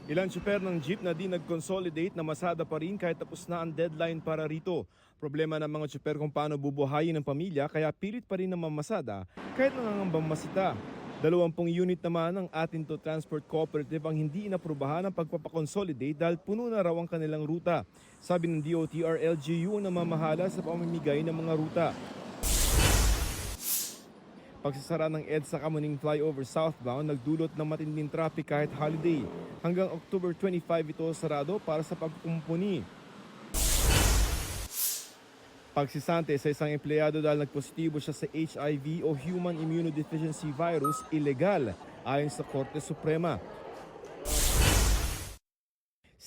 Ilang tsuper ng jeep na di nag-consolidate na masada pa rin kahit tapos na ang deadline para rito. Problema ng mga tsuper kung paano bubuhayin ng pamilya kaya pilit pa rin na mamasada kahit nangangambang masita. 20 unit naman ng Atinto Transport Cooperative ang hindi inaprubahan ng pagpapakonsolidate dahil puno na raw ang kanilang ruta. Sabi ng DOTR-LGU na mamahala sa pamimigay ng mga ruta. Pagsasara ng EDSA Kamuning Flyover southbound nagdulot ng matinding traffic kahit holiday. Hanggang October 25 ito sarado para sa pagkukumpuni. Pagsisante sa isang empleyado dahil nagpositibo siya sa HIV o Human Immunodeficiency Virus, illegal ayon sa Korte Suprema.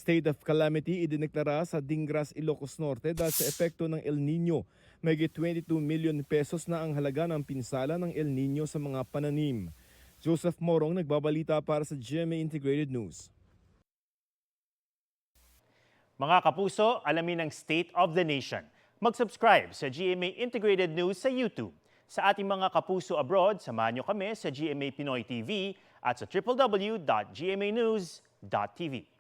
State of calamity idineklara sa Dingras, Ilocos Norte dahil sa epekto ng El Nino. Mahigit 22 million pesos na ang halaga ng pinsala ng El Nino sa mga pananim. Joseph Morong nagbabalita para sa GMA Integrated News. Mga kapuso, alamin ang State of the Nation. Mag-subscribe sa GMA Integrated News sa YouTube. Sa ating mga kapuso abroad, samahan niyo kami sa GMA Pinoy TV at sa www.gmanews.tv.